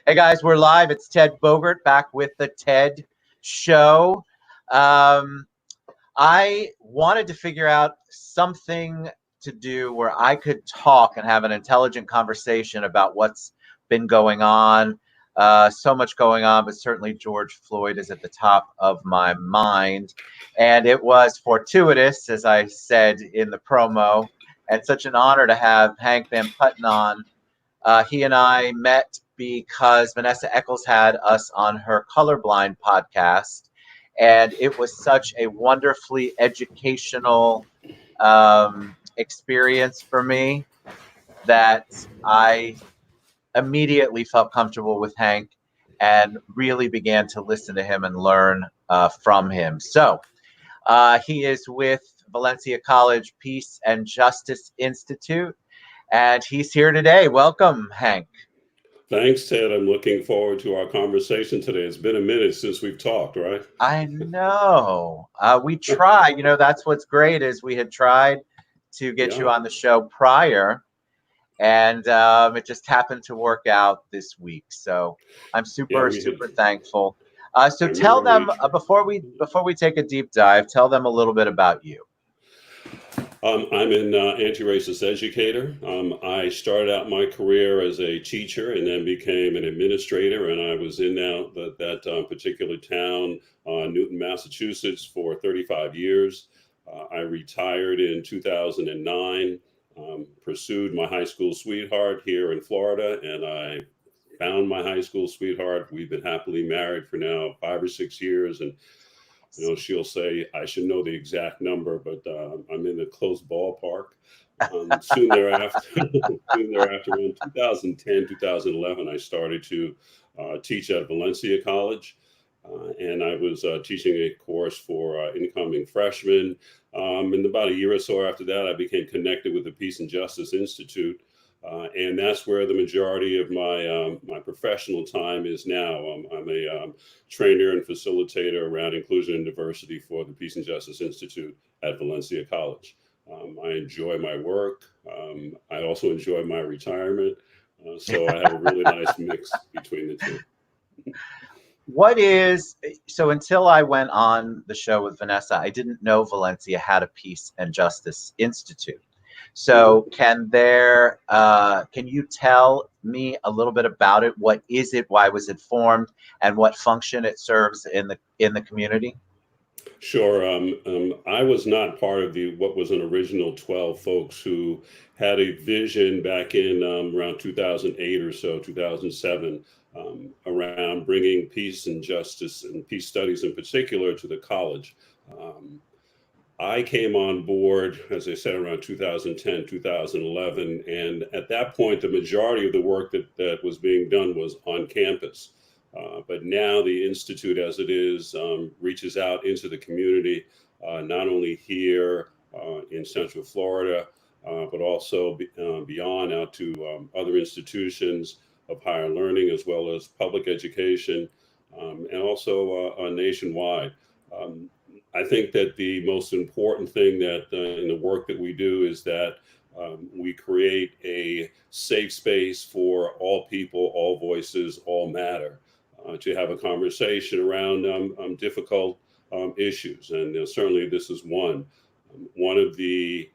Hey guys, we're live. It's Ted Bogert back with the TED Show. I wanted to figure out something to do where I could talk and have an intelligent conversation about what's been going on. So much going on, but certainly George Floyd is at the top of my mind. And it was fortuitous, as I said in the promo, and such an honor to have Hank Van Putten on. He and I met because Vanessa Eccles had us on her Colorblind podcast, and it was such a wonderfully educational experience for me that I immediately felt comfortable with Hank and really began to listen to him and learn from him. So he is with Valencia College Peace and Justice Institute, and he's here today. Welcome, Hank. Thanks, Ted. I'm looking forward to our conversation today. It's been a minute since we've talked, right? I know. We tried. That's what's great is we had tried to get you on the show prior, and it just happened to work out this week. So I'm super thankful. So tell them before we take a deep dive, tell them a little bit about you. I'm an anti-racist educator. I started out my career as a teacher and then became an administrator, and I was in that particular town, Newton, Massachusetts, for 35 years. I retired in 2009, pursued my high school sweetheart here in Florida, and I found my high school sweetheart. We've been happily married for now 5 or 6 years, and she'll say I should know the exact number, but I'm in the close ballpark. Soon thereafter, in 2010, 2011, I started to teach at Valencia College, and I was teaching a course for incoming freshmen. And about a year or so after that, I became connected with the Peace and Justice Institute. And that's where the majority of my professional time is now. I'm a trainer and facilitator around inclusion and diversity for the Peace and Justice Institute at Valencia College. I enjoy my work. I also enjoy my retirement. So I have a really nice mix between the two. So until I went on the show with Vanessa, I didn't know Valencia had a Peace and Justice Institute. So can you tell me a little bit about it? What is it? Why was it formed? And what function it serves in the community? Sure. I was not part of what was an original 12 folks who had a vision back in around 2008 or so, 2007, around bringing peace and justice and peace studies in particular to the college. I came on board, as I said, around 2010, 2011. And at that point, the majority of the work that was being done was on campus. But now the Institute, as it is, reaches out into the community, not only here in Central Florida, but also beyond out to other institutions of higher learning, as well as public education, and also nationwide. I think that the most important thing that in the work that we do is that we create a safe space for all people, all voices, all matter, to have a conversation around difficult issues. And certainly this is one of the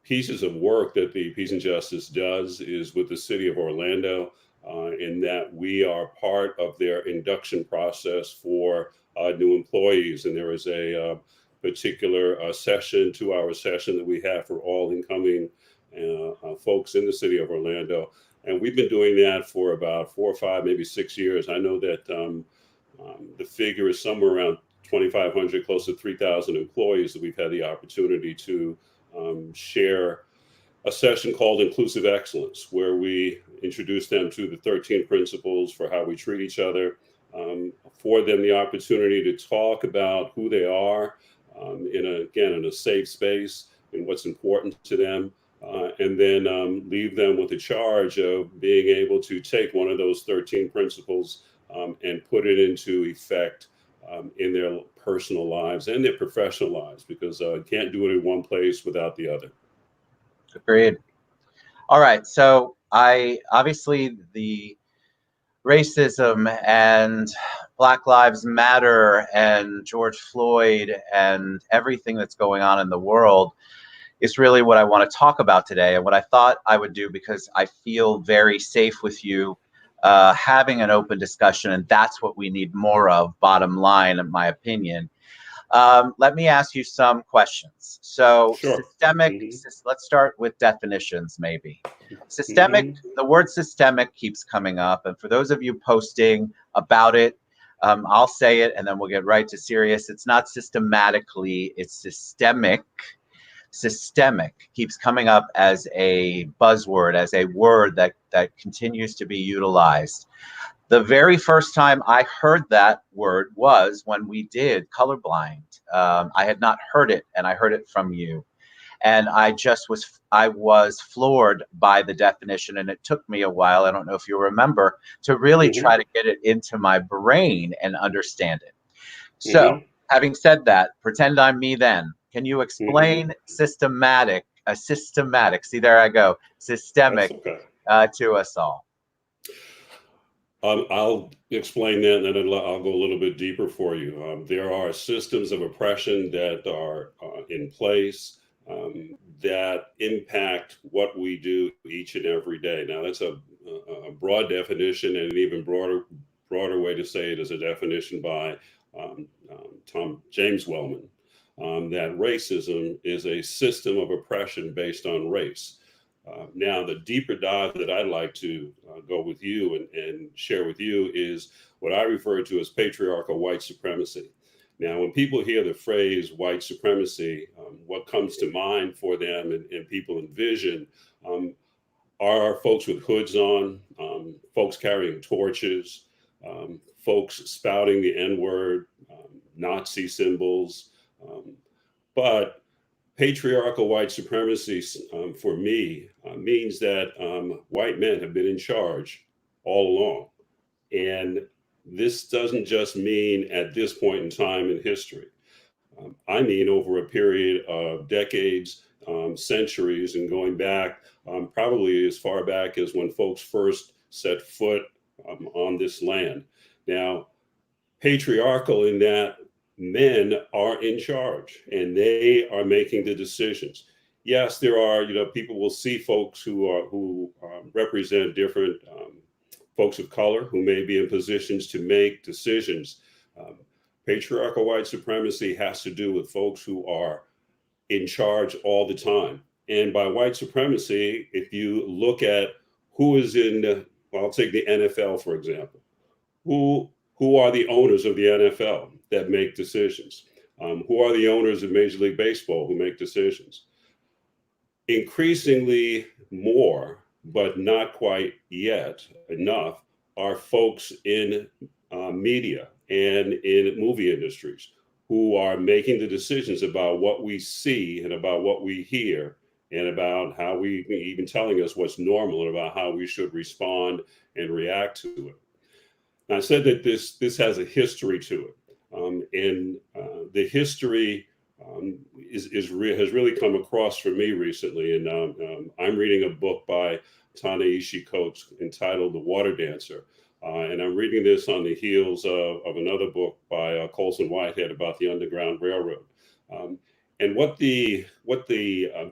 pieces of work that the Peace and Justice does is with the city of Orlando, in that we are part of their induction process for new employees. And there is a particular 2-hour session that we have for all incoming folks in the city of Orlando. And we've been doing that for about 4 or 5, maybe 6 years. I know that the figure is somewhere around 2,500, close to 3,000 employees that we've had the opportunity to share a session called Inclusive Excellence, where we introduce them to the 13 principles for how we treat each other, for them the opportunity to talk about who they are in a safe space and what's important to them, and then leave them with the charge of being able to take one of those 13 principles and put it into effect in their personal lives and their professional lives, because you can't do it in one place without the other. Agreed. All right. So I obviously the racism and Black Lives Matter and George Floyd and everything that's going on in the world is really what I want to talk about today, and what I thought I would do, because I feel very safe with you having an open discussion, and that's what we need more of, bottom line, in my opinion. Let me ask you some questions. So, Sure. let's start with definitions, maybe. Systemic, Hmm. the word systemic keeps coming up. And for those of you posting about it, I'll say it and then we'll get right to serious. It's not systematically, it's systemic. Systemic keeps coming up as a buzzword, as a word that continues to be utilized. The very first time I heard that word was when we did Colorblind. I had not heard it, and I heard it from you. And I was floored by the definition, and it took me a while, I don't know if you remember, to really Hmm. try to get it into my brain and understand it. So, Hmm. having said that, pretend I'm me then. Can you Hmm. explain systematic, see, there I go, That's systemic okay. to us all? I'll explain that, and then I'll go a little bit deeper for you. There are systems of oppression that are in place that impact what we do each and every day. Now, that's a broad definition, and an even broader way to say it is a definition by Tom James Wellman, that racism is a system of oppression based on race. Now, the deeper dive that I'd like to go with you and share with you is what I refer to as patriarchal white supremacy. Now, when people hear the phrase white supremacy, what comes to mind for them and people envision are folks with hoods on, folks carrying torches, folks spouting the N word, Nazi symbols. But patriarchal white supremacy, for me, means that white men have been in charge all along. And this doesn't just mean at this point in time in history. I mean over a period of decades, centuries, and going back probably as far back as when folks first set foot on this land. Now, patriarchal in that men are in charge and they are making the decisions. Yes, there are, people will see folks who represent different folks of color who may be in positions to make decisions. Um, Patriarchal white supremacy has to do with folks who are in charge all the time. And by white supremacy, if you look at who is well, I'll take the NFL, for example. Who are the owners of the NFL that make decisions? Who are the owners of Major League Baseball who make decisions? Increasingly more, but not quite yet enough, are folks in media and in movie industries who are making the decisions about what we see and about what we hear and about how we even telling us what's normal and about how we should respond and react to it. Now, I said that this has a history to it, and the history has really come across for me recently. And I'm reading a book by Ta-Nehisi Coates entitled "The Water Dancer," and I'm reading this on the heels of another book by Colson Whitehead about the Underground Railroad. Um, and what the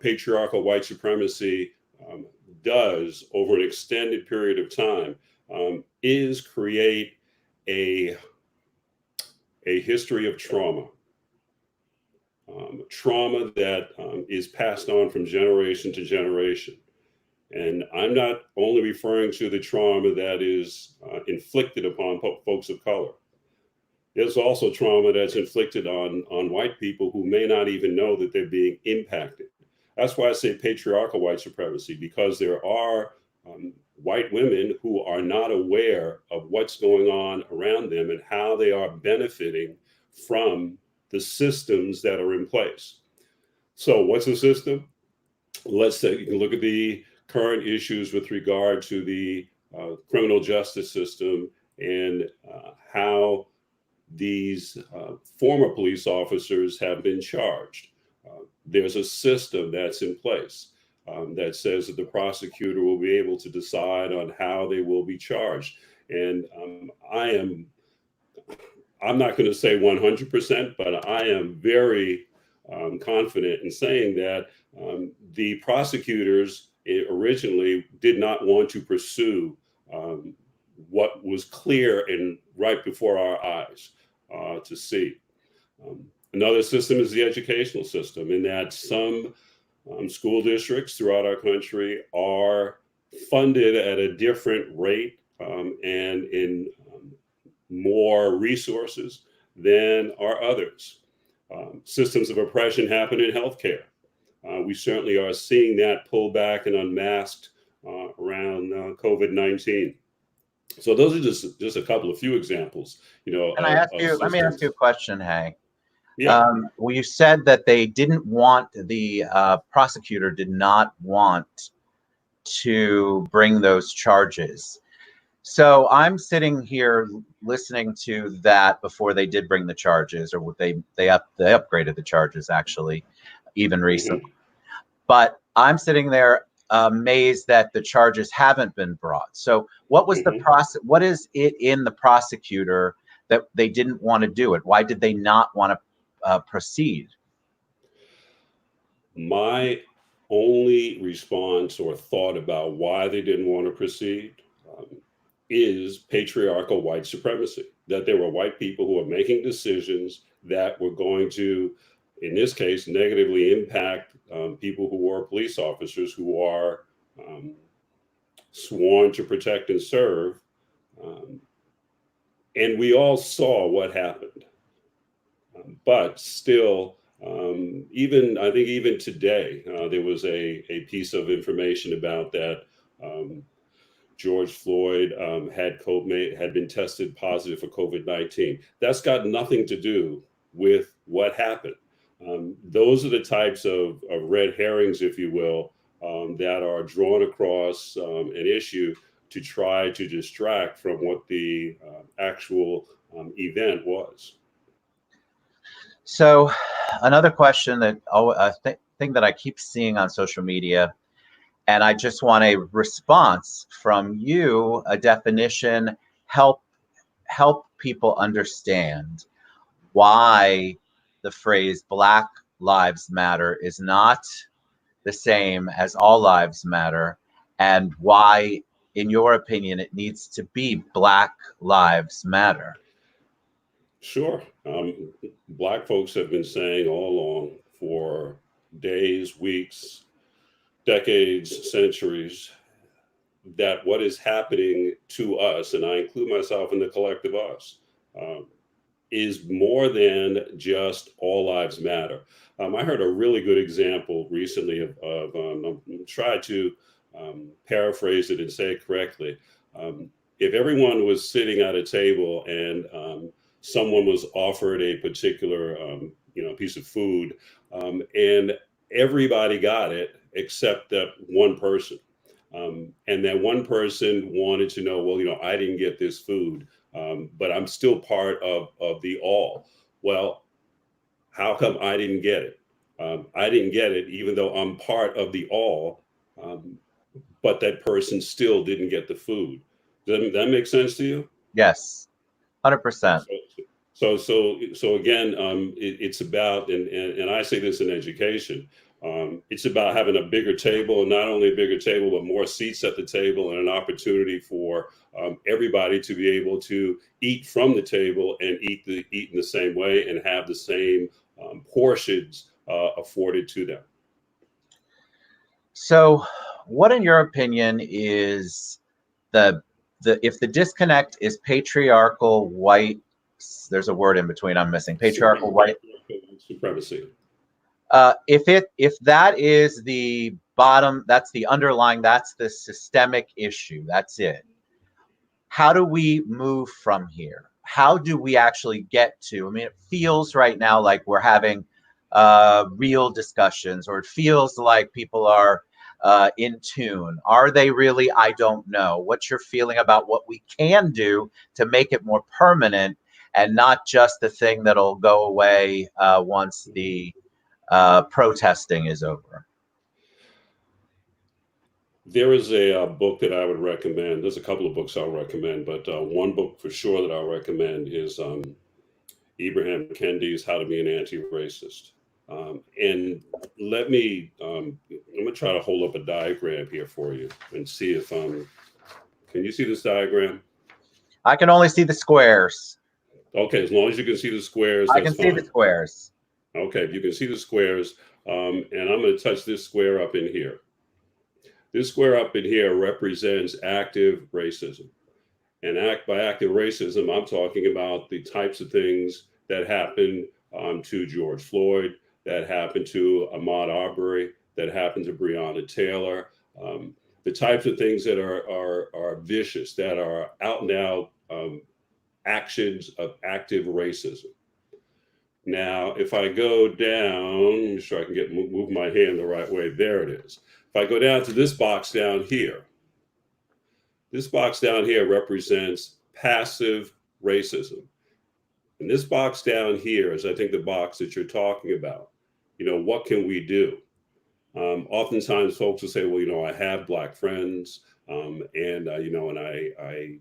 patriarchal white supremacy does over an extended period of time is create a history of trauma, trauma that is passed on from generation to generation. And I'm not only referring to the trauma that is inflicted upon folks of color. There's also trauma that's inflicted on white people who may not even know that they're being impacted. That's why I say patriarchal white supremacy, because there are white women who are not aware of what's going on around them and how they are benefiting from the systems that are in place. So, what's a system? Let's say you can look at the current issues with regard to the criminal justice system and how these former police officers have been charged. There's a system that's in place. that says that the prosecutor will be able to decide on how they will be charged. And I'm not going to say 100%, but I am very confident in saying that the prosecutors originally did not want to pursue what was clear and right before our eyes to see. Another system is the educational system, in that some school districts throughout our country are funded at a different rate and in more resources than are others. Systems of oppression happen in healthcare. We certainly are seeing that pull back and unmasked around COVID-19. So those are just a couple of few examples, And let me ask you a systems. question, Hank. Yeah. Well, you said that they didn't want, the prosecutor did not want to bring those charges. So I'm sitting here listening to that before they did bring the charges, or they upgraded the charges actually, even recently. But I'm sitting there amazed that the charges haven't been brought. So what was the process? What is it in the prosecutor that they didn't want to do it? Why did they not want to proceed? My only response or thought about why they didn't want to proceed is patriarchal white supremacy, that there were white people who were making decisions that were going to, in this case, negatively impact people who were police officers, who are sworn to protect and serve. And we all saw what happened. But still, I think even today, there was a piece of information about that George Floyd had been tested positive for COVID-19. That's got nothing to do with what happened. Those are the types of red herrings, if you will, that are drawn across an issue to try to distract from what the actual event was. So another question that thing that I keep seeing on social media, and I just want a response from you, a definition, help people understand why the phrase Black Lives Matter is not the same as All Lives Matter, and why, in your opinion, it needs to be Black Lives Matter. Sure. Black folks have been saying all along, for days, weeks, decades, centuries, that what is happening to us, and I include myself in the collective us, is more than just all lives matter. I heard a really good example recently of I'll try to paraphrase it and say it correctly. If everyone was sitting at a table and someone was offered a particular piece of food, and everybody got it except that one person. And that one person wanted to know, well, I didn't get this food, but I'm still part of the all. Well, how come I didn't get it? I didn't get it, even though I'm part of the all, but that person still didn't get the food. Does that make sense to you? Yes, 100%. So again, it's about, and I say this in education, it's about having a bigger table, and not only a bigger table, but more seats at the table, and an opportunity for everybody to be able to eat from the table and eat in the same way and have the same portions afforded to them. So, what, in your opinion, is if the disconnect is patriarchal white? There's a word in between I'm missing. Patriarchal white supremacy. If that is the bottom, that's the underlying, that's the systemic issue, that's it. How do we move from here? How do we actually get to? I mean, it feels right now like we're having real discussions, or it feels like people are in tune. Are they really? I don't know. What's your feeling about what we can do to make it more permanent, and not just the thing that'll go away once the protesting is over? There is a book that I would recommend. There's a couple of books I'll recommend, but one book for sure that I'll recommend is Ibrahim Kendi's How to Be an Anti-Racist. And I'm going to try to hold up a diagram here for you and see if, can you see this diagram? I can only see the squares. Okay, as long as you can see the squares, I that's can see fine. the squares. Okay, if you can see the squares, and I'm going to touch this square up in here. This square up in here represents active racism. And by active racism, I'm talking about the types of things that happened to George Floyd, that happened to Ahmaud Arbery, that happened to Breonna Taylor, the types of things that are vicious, that are out and out actions of active racism. Now, if I go down, make sure I can move my hand the right way. There it is. If I go down to this box down here, this box down here represents passive racism. And this box down here is, I think, the box that you're talking about. You know, what can we do? Oftentimes folks will say, well, you know, I have Black friends, and I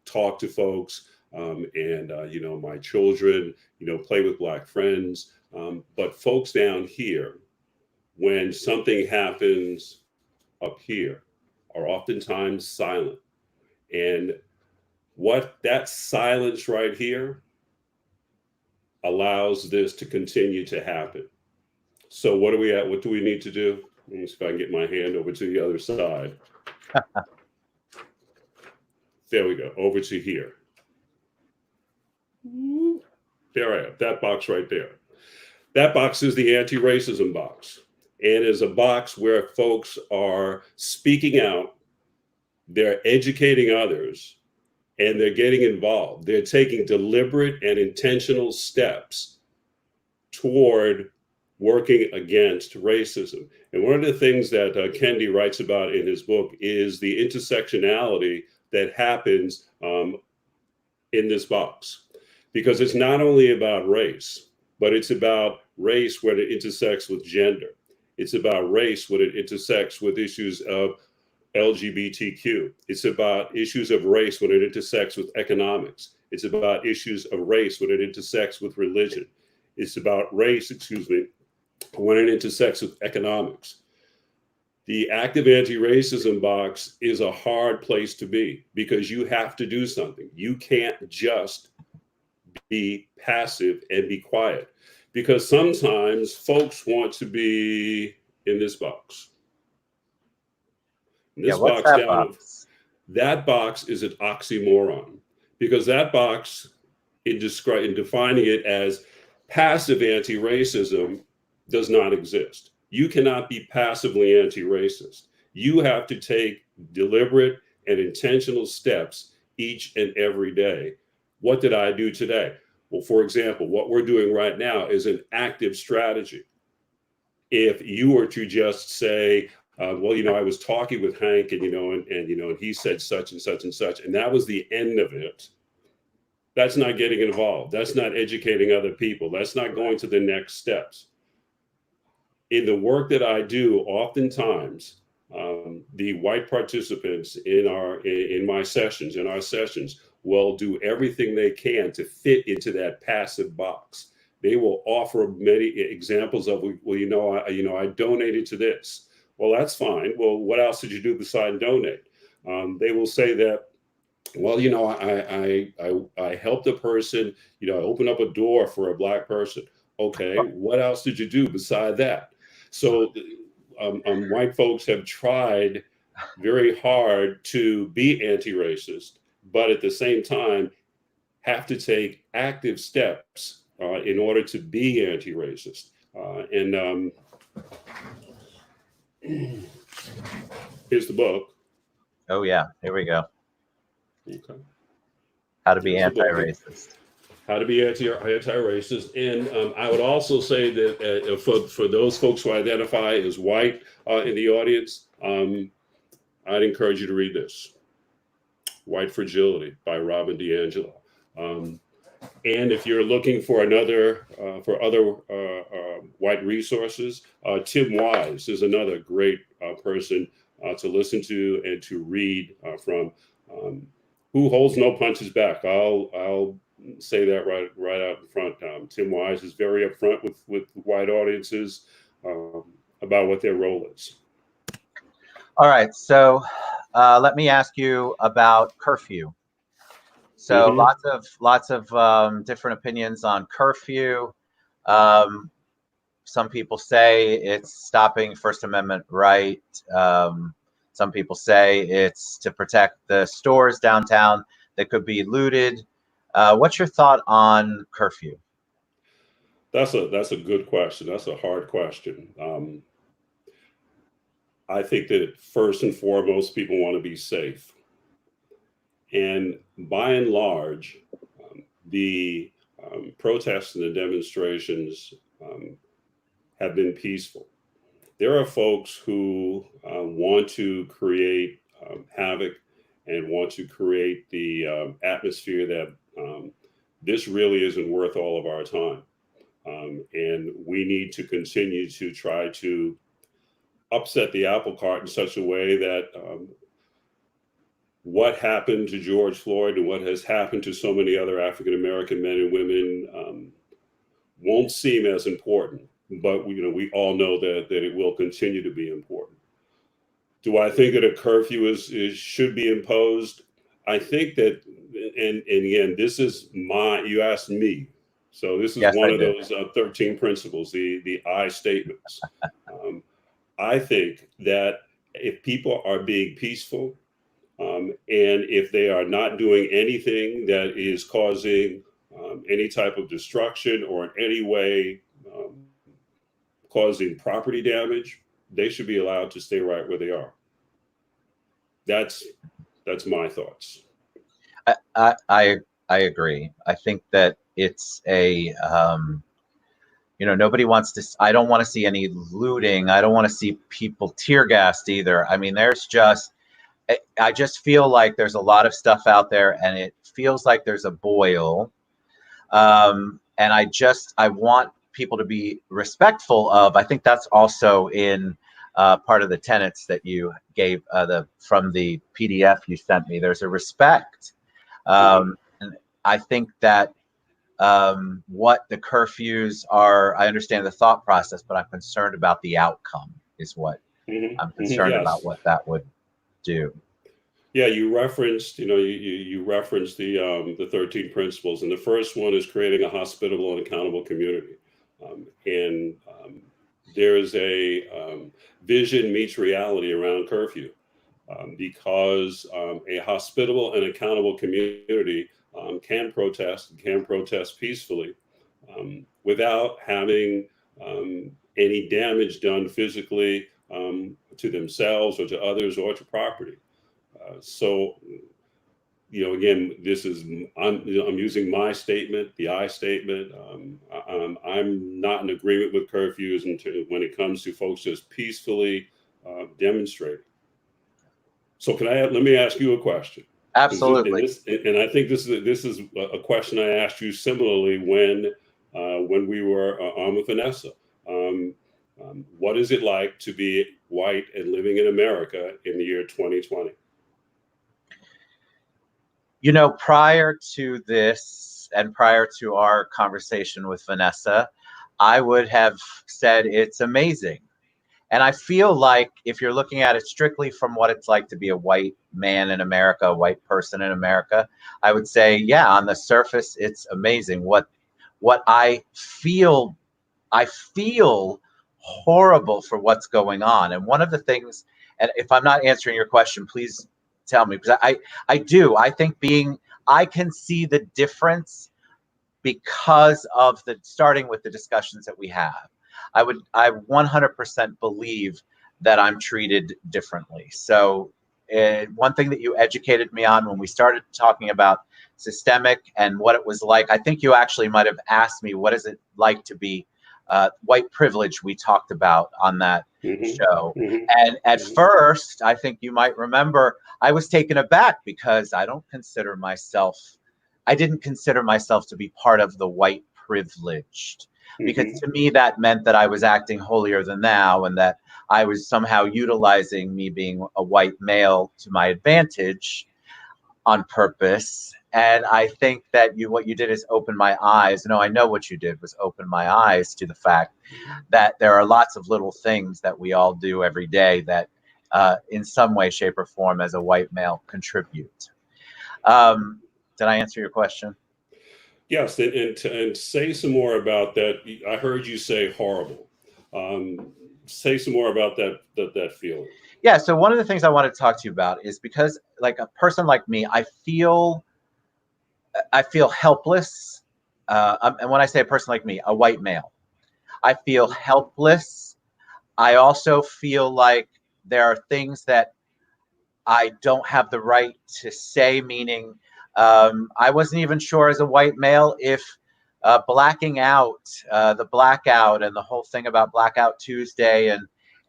talk to folks, you know, my children, you know, play with Black friends. But folks down here, when something happens up here, are oftentimes silent. And what that silence right here allows this to continue to happen. So what are we at? What do we need to do? Let me see if I can get my hand over to the other side. There we go, over to here. There I am, that box right there. That box is the anti-racism box. And is a box where folks are speaking out, they're educating others, and they're getting involved. They're taking deliberate and intentional steps toward working against racism. And one of the things that Kendi writes about in his book is the intersectionality that happens in this box. Because it's not only about race, but it's about race when it intersects with gender. It's about race when it intersects with issues of LGBTQ. It's about issues of race when it intersects with economics. It's about issues of race when it intersects with religion. It's about race, when it intersects with economics. The active anti-racism box is a hard place to be because you have to do something. You can't just be passive and be quiet, because sometimes folks want to be in this box. This what's box that down, box? that box is an oxymoron, because that box, in defining it as passive anti-racism, does not exist. You cannot be passively anti-racist. You have to take deliberate and intentional steps each and every day. What did I do today? Well, for example, what we're doing right now is an active strategy. If you were to just say, well, you know, I was talking with Hank, and and he said such and such and such, and that was the end of it. That's not getting involved. That's not educating other people. That's not going to the next steps. In the work that I do, oftentimes the white participants in our sessions will do everything they can to fit into that passive box. They will offer many examples of, well, I donated to this. Well, that's fine. Well, what else did you do besides donate? They will say that, well, I helped a person, I opened up a door for a Black person. Okay, what else did you do beside that? So white folks have tried very hard to be anti-racist, but at the same time have to take active steps in order to be anti-racist. Here's the book. Oh yeah, here we go. Okay. How to be anti-racist. How to be anti-racist. And I would also say that for those folks who identify as white in the audience, I'd encourage you to read this, White Fragility by Robin DiAngelo. And if you're looking for other white resources, Tim Wise is another great person to listen to and to read from, who holds no punches back. I'll say that right out in front. Tim Wise is very upfront with white audiences about what their role is. All right, so let me ask you about Curfew. So lots of different opinions on Curfew. Some people say it's stopping First Amendment right. Some people say it's to protect the stores downtown that could be looted. What's your thought on Curfew? That's a good question. That's a hard question. I think that first and foremost, people want to be safe. And by and large, the protests and the demonstrations have been peaceful. There are folks who want to create havoc and want to create the atmosphere that this really isn't worth all of our time. And we need to continue to try to upset the apple cart in such a way that what happened to George Floyd and what has happened to so many other African American men and women won't seem as important. But we all know that it will continue to be important. Do I think that a curfew should be imposed? I think that, and again, this is you asked me. So this is Yes, one I of did. those 13 principles, the I statements. I think that if people are being peaceful, and if they are not doing anything that is causing any type of destruction or in any way causing property damage, they should be allowed to stay right where they are. That's my thoughts. I agree. I think that it's a nobody wants to. I don't want to see any looting. I don't want to see people tear gassed either. I mean, I just feel like there's a lot of stuff out there, and it feels like there's a boil. And I want people to be respectful of. I think that's also in part of the tenets that you gave from the PDF you sent me. There's a respect. And I think that what the curfews are, I understand the thought process, but I'm concerned about the outcome is what I'm concerned about what that would do. Yeah, you referenced, you referenced the 13 principles, and the first one is creating a hospitable and accountable community. And there's a vision meets reality around curfew, because a hospitable and accountable community can protest peacefully without having any damage done physically to themselves or to others or to property. So, again, I'm using my statement, the I statement. I'm not in agreement with curfews when it comes to folks just peacefully demonstrating. So let me ask you a question. Absolutely. And I think this is a question I asked you similarly when we were on with Vanessa. What is it like to be white and living in America in the year 2020? Prior to this and prior to our conversation with Vanessa, I would have said it's amazing. And I feel like if you're looking at it strictly from what it's like to be a white man in America, a white person in America, I would say, yeah, on the surface, it's amazing. What I feel horrible for what's going on. And one of the things, and if I'm not answering your question, please tell me, because I do. I think I can see the difference because of starting with the discussions that we have. I 100% believe that I'm treated differently. So one thing that you educated me on when we started talking about systemic and what it was like, I think you actually might have asked me, what is it like to be white privilege? We talked about on that show. And at first, I think you might remember, I was taken aback because I didn't consider myself to be part of the white privileged. because Hmm. to me that meant that I was acting holier than thou and that I was somehow utilizing me being a white male to my advantage on purpose. And I think that what you did is open my eyes. No, I know what you did was open my eyes to the fact that there are lots of little things that we all do every day that, in some way, shape, or form, as a white male, contribute. Um, did I answer your question? Yes, and say some more about that. I heard you say horrible. Say some more about that feeling. Yeah. So one of the things I want to talk to you about is because, like a person like me, I feel helpless. And when I say a person like me, a white male, I feel helpless. I also feel like there are things that I don't have the right to say, meaning I wasn't even sure as a white male if blacking out, the blackout, and the whole thing about Blackout Tuesday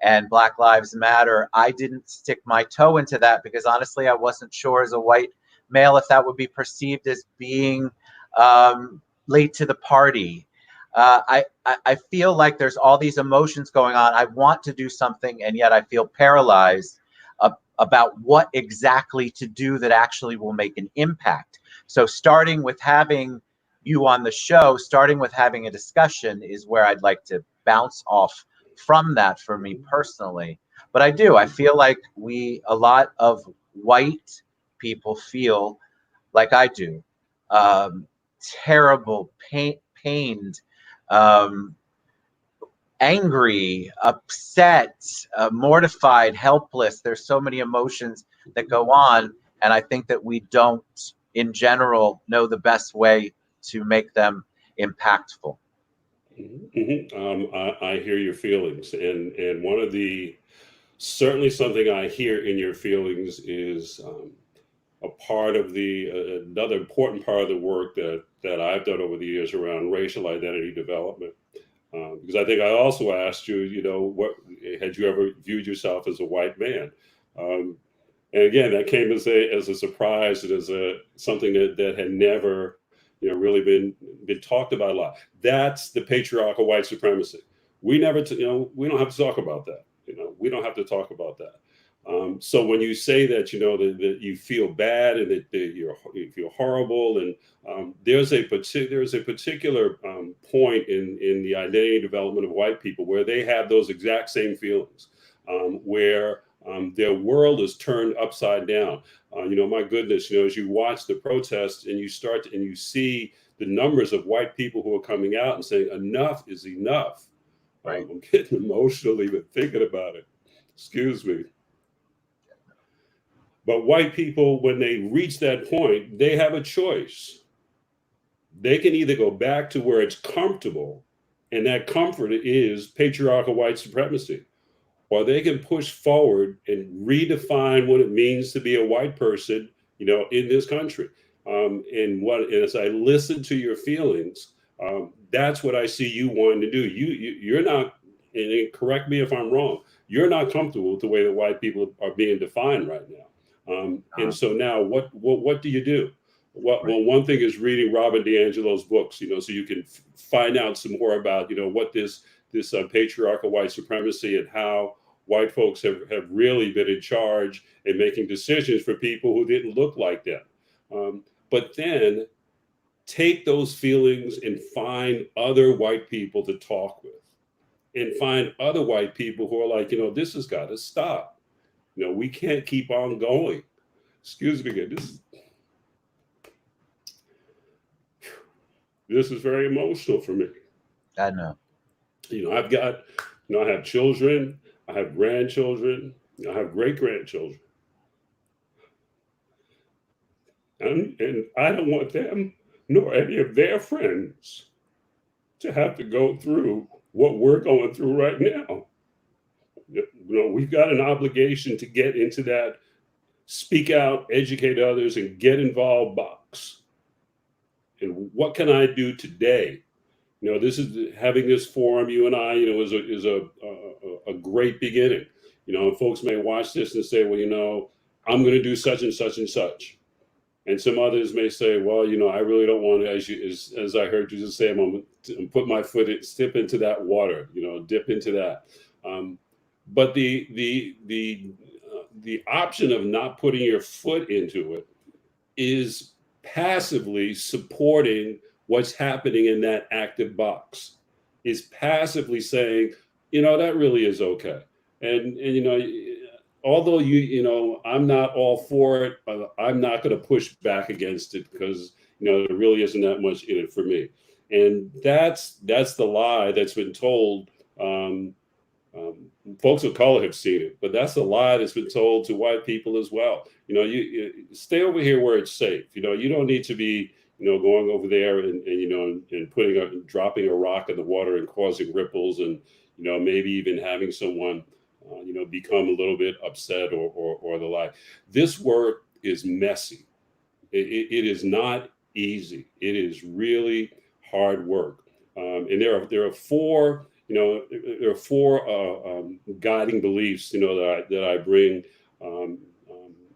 and Black Lives Matter, I didn't stick my toe into that because honestly, I wasn't sure as a white male if that would be perceived as being late to the party. I feel like there's all these emotions going on. I want to do something, and yet I feel paralyzed about what exactly to do that actually will make an impact. So, starting with having you on the show, starting with having a discussion is where I'd like to bounce off from that for me personally. But I feel like a lot of white people feel like I do, um, terrible, pained, um, angry, upset, mortified, helpless. There's so many emotions that go on. And I think that we don't, in general, know the best way to make them impactful. I hear your feelings, and one of the certainly something I hear in your feelings is a part of the another important part of the work that I've done over the years around racial identity development. Because I think I also asked you, what had you ever viewed yourself as a white man? Um, and again, that came as a surprise and as a something that had never, really been talked about a lot. That's the patriarchal white supremacy. We never, we don't have to talk about that. We don't have to talk about that. So when you say that, that you feel bad and that you feel horrible, and there's a particular point in the identity development of white people where they have those exact same feelings, where their world is turned upside down. My goodness, as you watch the protests and and you see the numbers of white people who are coming out and saying enough is enough. Right. I'm getting emotional even thinking about it. Excuse me. But white people, when they reach that point, they have a choice. They can either go back to where it's comfortable, and that comfort is patriarchal white supremacy, or they can push forward and redefine what it means to be a white person, in this country. And as I listen to your feelings, that's what I see you wanting to do. You're not, and correct me if I'm wrong. You're not comfortable with the way that white people are being defined right now. And Uh, so now, what do you do? right. Well, one thing is reading Robin DiAngelo's books, so you can find out some more about, what this patriarchal white supremacy and how white folks have really been in charge and making decisions for people who didn't look like them. But then take those feelings and find other white people to talk with, and find other white people who are like, this has got to stop. We can't keep on going. Excuse me again. This is very emotional for me. I know. I've got, I have children, I have grandchildren, I have great grandchildren. And I don't want them nor any of their friends to have to go through what we're going through right now. We've got an obligation to get into that speak out, educate others, and get involved box. And what can I do today? This is having this forum. You and I, is a great beginning. Folks may watch this and say, well, I'm going to do such and such and such. And some others may say, well, I really don't want to, as I heard you just say, I'm going to put my foot in, step into that water, dip into that. But the option of not putting your foot into it is passively supporting what's happening in that active box, is passively saying, that really is okay. And although I'm not all for it, I'm not going to push back against it because there really isn't that much in it for me. And that's the lie that's been told. Folks of color have seen it, but that's a lie that's been told to white people as well. You stay over here where it's safe. You don't need to be going over there and dropping a rock in the water and causing ripples, and maybe even having someone become a little bit upset or the like. This work is messy. It is not easy. It is really hard work. And there are four guiding beliefs that I bring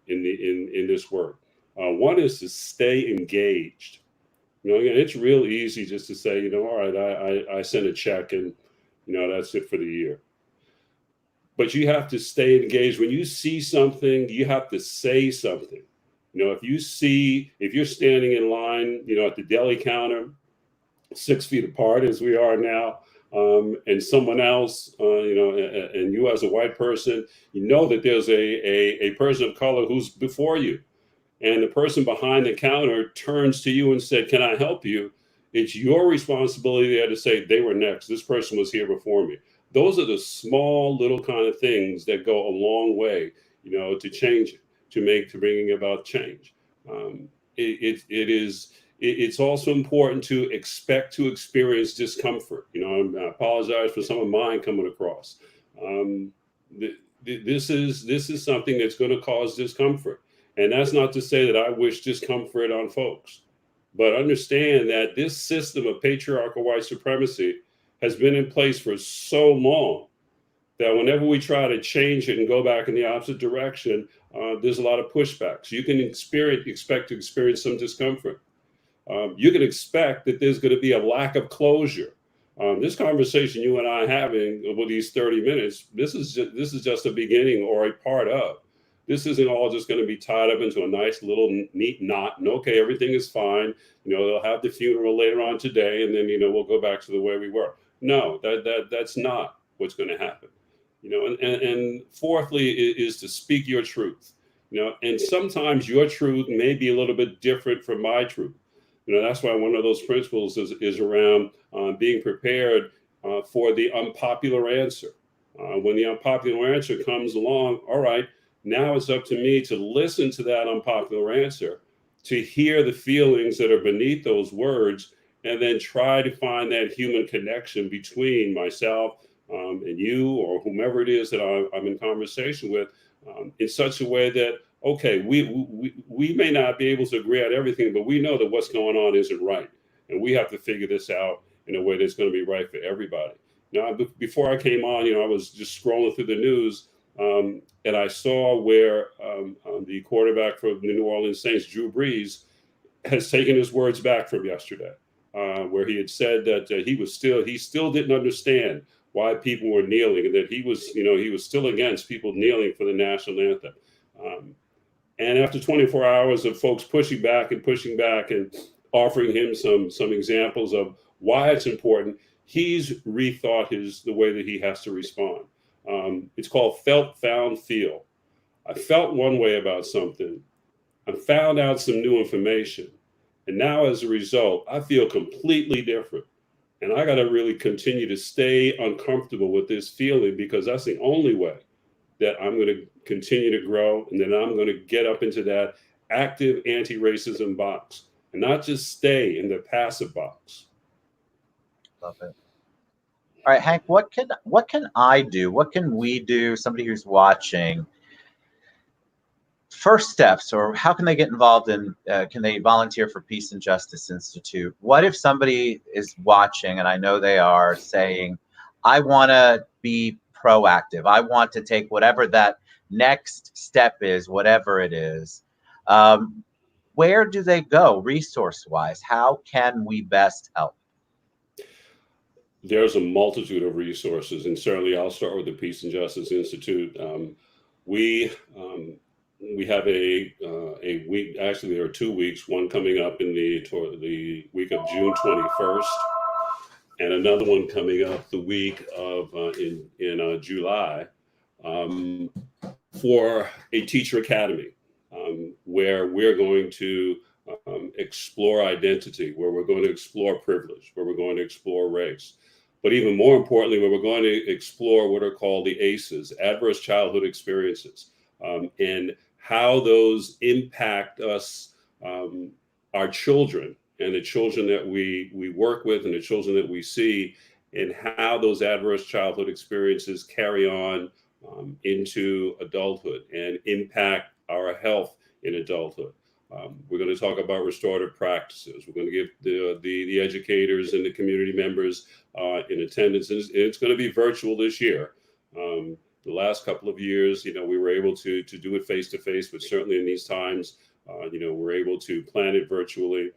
in this work. One is to stay engaged. Again, it's real easy just to say, all right, I sent a check and that's it for the year. But you have to stay engaged. When you see something, you have to say something. If you're standing in line, at the deli counter, 6 feet apart as we are now, and someone else, and you as a white person, that there's a person of color who's before you, and the person behind the counter turns to you and said, "Can I help you?" It's your responsibility there to say, "They were next. This person was here before me." Those are the small little kind of things that go a long way, to change it, to bringing about change. It's also important to expect to experience discomfort. I apologize for some of mine coming across. This is something that's going to cause discomfort. And that's not to say that I wish discomfort on folks, but understand that this system of patriarchal white supremacy has been in place for so long that whenever we try to change it and go back in the opposite direction, there's a lot of pushback. So you can expect to experience some discomfort. You can expect that there's going to be a lack of closure. This conversation you and I are having over these 30 minutes, this is just a beginning or a part of. This isn't all just going to be tied up into a nice little neat knot. And okay, everything is fine. They'll have the funeral later on today, and then we'll go back to the way we were. No, that's not what's going to happen. And fourthly is to speak your truth. And sometimes your truth may be a little bit different from my truth. That's why one of those principles is around being prepared for the unpopular answer. When the unpopular answer comes along, all right, now it's up to me to listen to that unpopular answer, to hear the feelings that are beneath those words, and then try to find that human connection between myself and you or whomever it is that I'm in conversation with, in such a way that, okay, we may not be able to agree on everything, but we know that what's going on isn't right. And we have to figure this out in a way that's going to be right for everybody. Now, before I came on, I was just scrolling through the news, and I saw where the quarterback for the New Orleans Saints, Drew Brees, has taken his words back from yesterday, where he had said that he still didn't understand why people were kneeling, and that he was still against people kneeling for the national anthem. And after 24 hours of folks pushing back and offering him some examples of why it's important, he's rethought the way that he has to respond. It's called felt, found, feel. I felt one way about something. I found out some new information. And now as a result, I feel completely different. And I got to really continue to stay uncomfortable with this feeling, because that's the only way that I'm going to continue to grow, and then I'm going to get up into that active anti-racism box and not just stay in the passive box. Love it. All right, Hank, what can I do? What can we do? Somebody who's watching, first steps, or how can they get involved in, can they volunteer for Peace and Justice Institute? What if somebody is watching, and I know they are, saying, I want to be proactive. I want to take whatever that next step is, whatever it is. Where do they go resource-wise? How can we best help? There's a multitude of resources, and certainly I'll start with the Peace and Justice Institute. We we have a week. Actually, there are 2 weeks. One coming up in the week of June 21st, and another one coming up the week of in July, um, for a teacher academy, where we're going to explore identity, where we're going to explore privilege, where we're going to explore race. But even more importantly, where we're going to explore what are called the ACEs, adverse childhood experiences, and how those impact us, our children, and the children that we work with, and the children that we see, and how those adverse childhood experiences carry on into adulthood and impact our health in adulthood. We're going to talk about restorative practices. We're going to give the educators and the community members in attendance, and it's going to be virtual this year. The last couple of years, we were able to do it face to face, but certainly in these times, we're able to plan it virtually.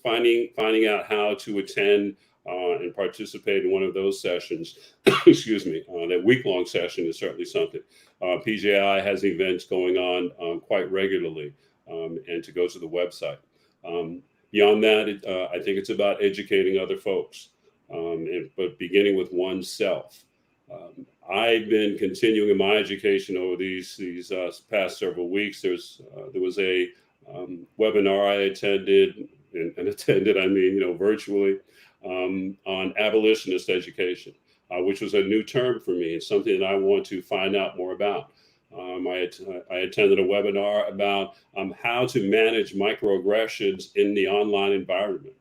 Finding out how to attend and participate in one of those sessions, excuse me, that week-long session is certainly something. PJI has events going on quite regularly, and to go to the website. Beyond that, I think it's about educating other folks, but beginning with oneself. I've been continuing my education over these past several weeks. There was a webinar I attended, and attended, I mean, virtually, on abolitionist education, which was a new term for me and something that I want to find out more about. I attended a webinar about how to manage microaggressions in the online environment.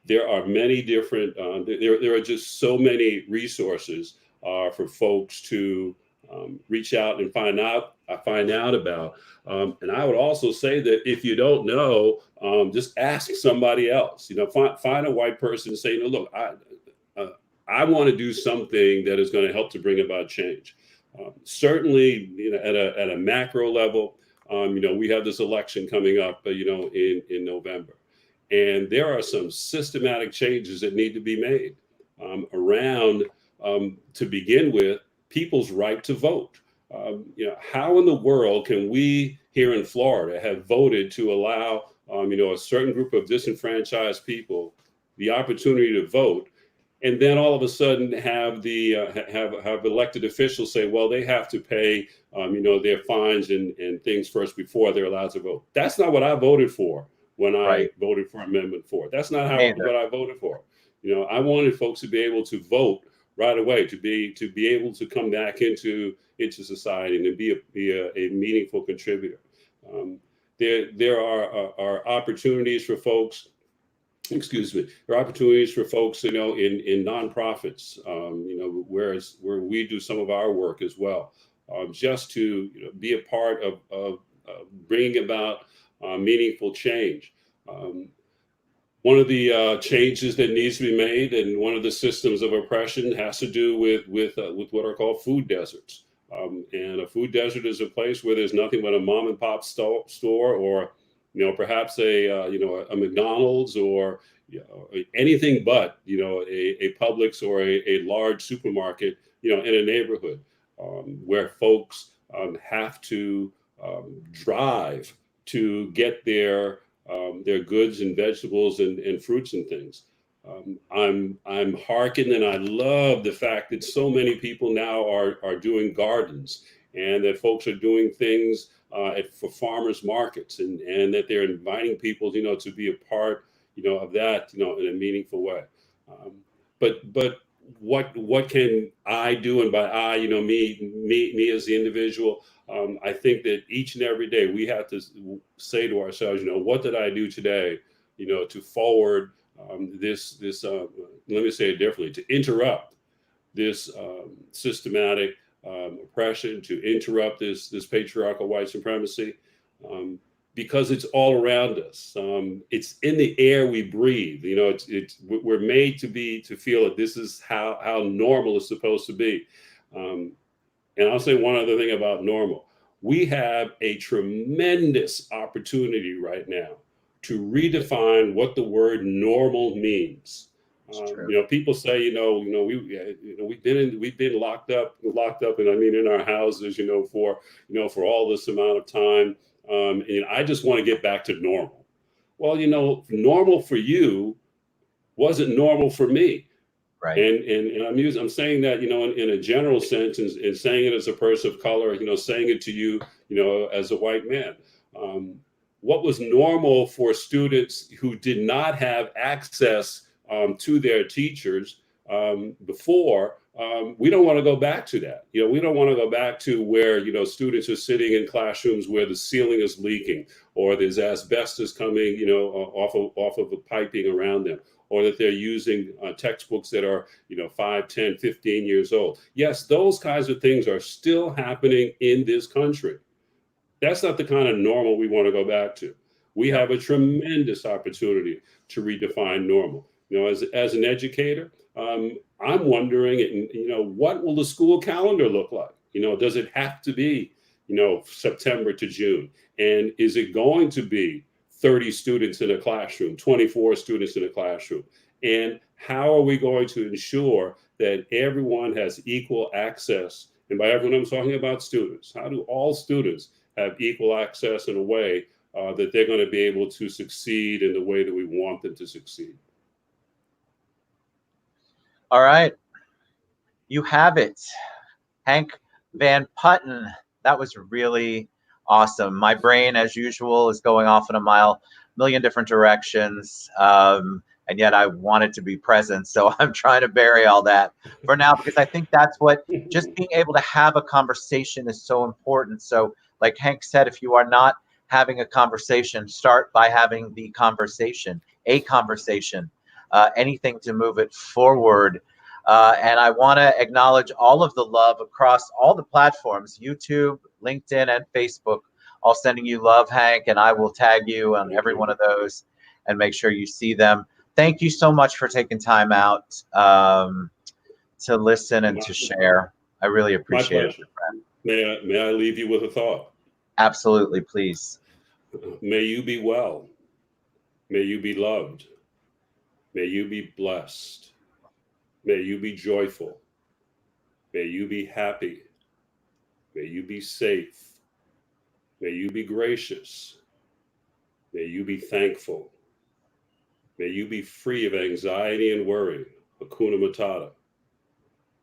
There are many different, there are just so many resources for folks to reach out and find out about. And I would also say that if you don't know, just ask somebody else. Find a white person and say, look, I want to do something that is going to help to bring about change. Certainly, at a macro level, we have this election coming up, in November, and there are some systematic changes that need to be made around, to begin with, people's right to vote. How in the world can we here in Florida have voted to allow, a certain group of disenfranchised people the opportunity to vote, and then all of a sudden have have elected officials say, well, they have to pay, their fines and things first before they're allowed to vote? That's not what I voted for when I voted for Amendment 4. That's not what I voted for. I wanted folks to be able to vote right away, to be able to come back into society and to be a meaningful contributor. There are opportunities for folks. Excuse me. There are opportunities for folks, in nonprofits, where we do some of our work as well, just to be a part of bringing about meaningful change. One of the changes that needs to be made, and one of the systems of oppression, has to do with what are called food deserts. And a food desert is a place where there's nothing but a mom and pop store, or perhaps a McDonald's, or anything but a Publix or a large supermarket in a neighborhood, where folks have to drive to get their goods and vegetables and fruits and things. I'm hearkened, and I love the fact that so many people now are doing gardens, and that folks are doing things for farmers markets, and that they're inviting people, to be a part, of that, in a meaningful way. But what can I do? And by I, me as the individual, I think that each and every day we have to say to ourselves, what did I do today, to forward this let me say it differently, to interrupt this systematic oppression, to interrupt this patriarchal white supremacy, because it's all around us. It's in the air we breathe. We're made to feel that this is how normal is supposed to be. And I'll say one other thing about normal. We have a tremendous opportunity right now to redefine what the word normal means. People say, we've been locked up, and I mean in our houses, for all this amount of time, and I just want to get back to normal. Well, normal for you wasn't normal for me. Right. And I'm saying that, in a general sense, and saying it as a person of color, saying it to you, as a white man. What was normal for students who did not have access to their teachers before, we don't want to go back to that. We don't want to go back to where, students are sitting in classrooms where the ceiling is leaking, or there's asbestos coming, off of the piping around them, or that they're using textbooks that are, 5, 10, 15 years old. Yes, those kinds of things are still happening in this country. That's not the kind of normal we want to go back to. We have a tremendous opportunity to redefine normal. As an educator, I'm wondering, what will the school calendar look like? Does it have to be, September to June? And is it going to be 30 students in a classroom, 24 students in a classroom? And how are we going to ensure that everyone has equal access? And by everyone, I'm talking about students. How do all students have equal access in a way that they're going to be able to succeed in the way that we want them to succeed? All right. You have it. Hank Van Putten. That was really awesome. My brain, as usual, is going off in a million different directions. And yet I wanted to be present. So I'm trying to bury all that for now, because I think that's what just being able to have a conversation is so important. So like Hank said, if you are not having a conversation, start by having the conversation, anything to move it forward. And I want to acknowledge all of the love across all the platforms, YouTube, LinkedIn, and Facebook, all sending you love, Hank, and I will tag you on every one of those and make sure you see them. Thank you so much for taking time out to listen and to share. I really appreciate it. May I leave you with a thought? Absolutely, please. May you be well. May you be loved. May you be blessed. May you be joyful. May you be happy. May you be safe. May you be gracious. May you be thankful. May you be free of anxiety and worry. Hakuna Matata.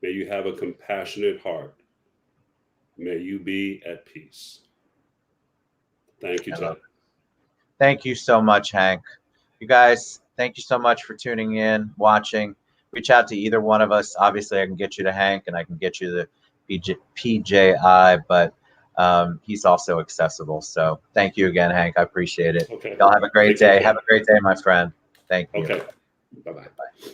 May you have a compassionate heart. May you be at peace. Thank you, Ted. Thank you so much, Hank. You guys, thank you so much for tuning in, watching. Reach out to either one of us. Obviously, I can get you to Hank, and I can get you the PJI, but he's also accessible. So thank you again, Hank. I appreciate it. Okay. Y'all have a great day. Have a great day, my friend. Thank you. Okay. Bye-bye. Bye.